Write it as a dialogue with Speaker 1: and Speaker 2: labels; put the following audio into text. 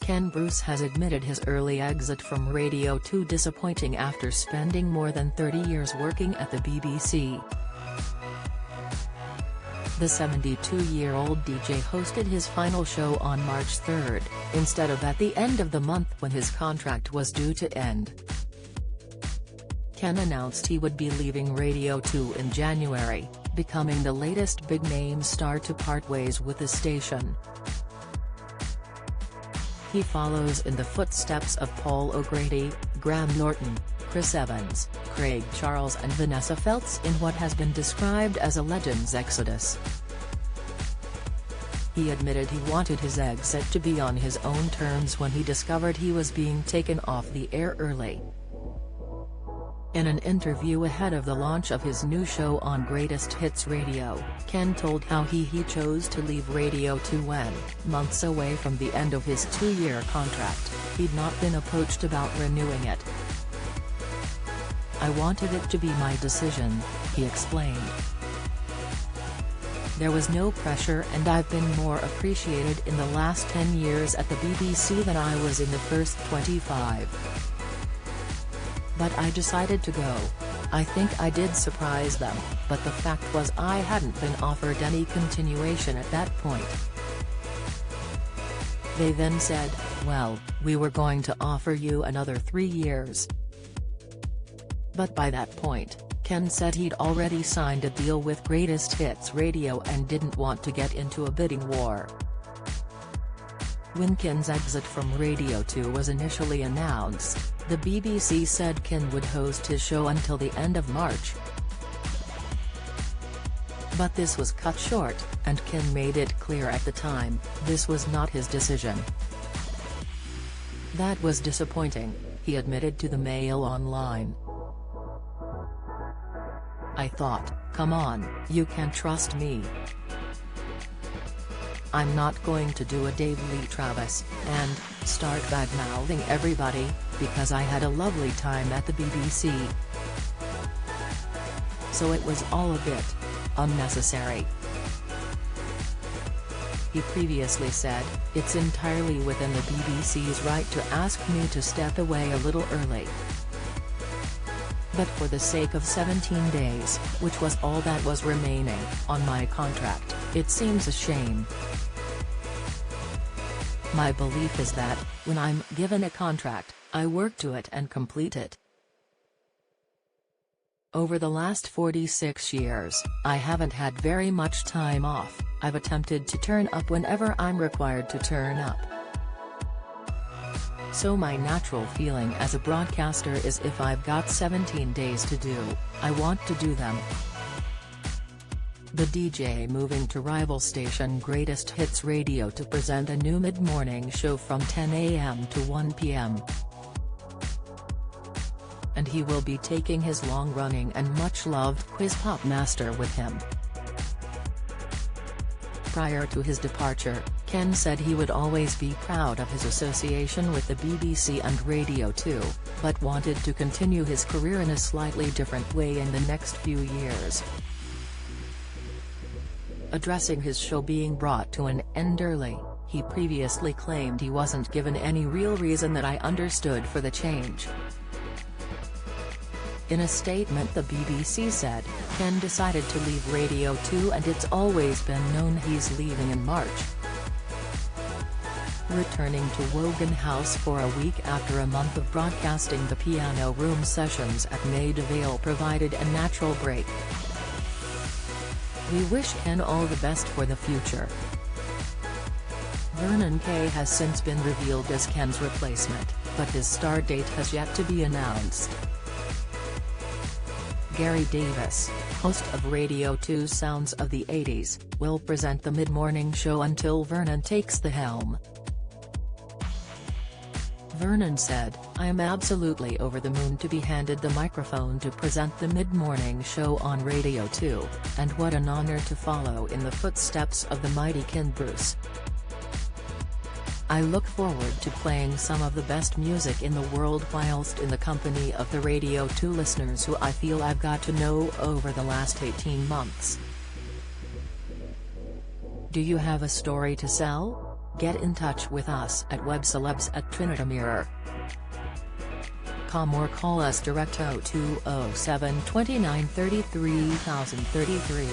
Speaker 1: Ken Bruce has admitted his early exit from Radio 2 disappointing after spending more than 30 years working at the BBC. The 72-year-old DJ hosted his final show on March 3, instead of at the end of the month when his contract was due to end. Ken announced he would be leaving Radio 2 in January, becoming the latest big-name star to part ways with the station. He follows in the footsteps of Paul O'Grady, Graham Norton, Chris Evans, Craig Charles and Vanessa Feltz in what has been described as a Legends exodus. He admitted he wanted his exit to be on his own terms when he discovered he was being taken off the air early. In an interview ahead of the launch of his new show on Greatest Hits Radio, Ken told how he chose to leave Radio 2 when, months away from the end of his 2-year contract, he'd not been approached about renewing it. "I wanted it to be my decision," he explained. "There was no pressure and I've been more appreciated in the last 10 years at the BBC than I was in the first 25. But I decided to go. I think I did surprise them, but the fact was I hadn't been offered any continuation at that point. They then said, well, we were going to offer you another 3 years. But by that point, Ken said he'd already signed a deal with Greatest Hits Radio and didn't want to get into a bidding war." When Ken's exit from Radio 2 was initially announced, the BBC said Ken would host his show until the end of March. But this was cut short, and Ken made it clear at the time, this was not his decision. "That was disappointing," he admitted to the Mail Online. "I thought, come on, you can trust me. I'm not going to do a Dave Lee Travis, and start bad-mouthing everybody, because I had a lovely time at the BBC. So it was all a bit unnecessary." He previously said, "It's entirely within the BBC's right to ask me to step away a little early. But for the sake of 17 days, which was all that was remaining on my contract, it seems a shame. My belief is that, when I'm given a contract, I work to it and complete it. Over the last 46 years, I haven't had very much time off. I've attempted to turn up whenever I'm required to turn up. So my natural feeling as a broadcaster is if I've got 17 days to do, I want to do them." The DJ moving to rival station Greatest Hits Radio to present a new mid-morning show from 10 a.m. to 1 p.m. And he will be taking his long-running and much-loved Quiz Pop master with him. Prior to his departure, Ken said he would always be proud of his association with the BBC and Radio 2, but wanted to continue his career in a slightly different way in the next few years. Addressing his show being brought to an end early, he previously claimed he wasn't given any real reason that I understood for the change. In a statement the BBC said, Ken decided to leave Radio 2 and it's always been known he's leaving in March. Returning to Wogan House for a week after a month of broadcasting, the Piano Room sessions at Maida Vale provided a natural break. "We wish Ken all the best for the future." Vernon Kay has since been revealed as Ken's replacement, but his start date has yet to be announced. Gary Davis, host of Radio 2's Sounds of the 80s, will present the mid-morning show until Vernon takes the helm. Vernon said, "I am absolutely over the moon to be handed the microphone to present the mid-morning show on Radio 2, and what an honor to follow in the footsteps of the mighty Ken Bruce. I look forward to playing some of the best music in the world whilst in the company of the Radio 2 listeners who I feel I've got to know over the last 18 months. Do you have a story to sell? Get in touch with us at webcelebs@trinitymirror.com or call us direct 0207 29 33 033.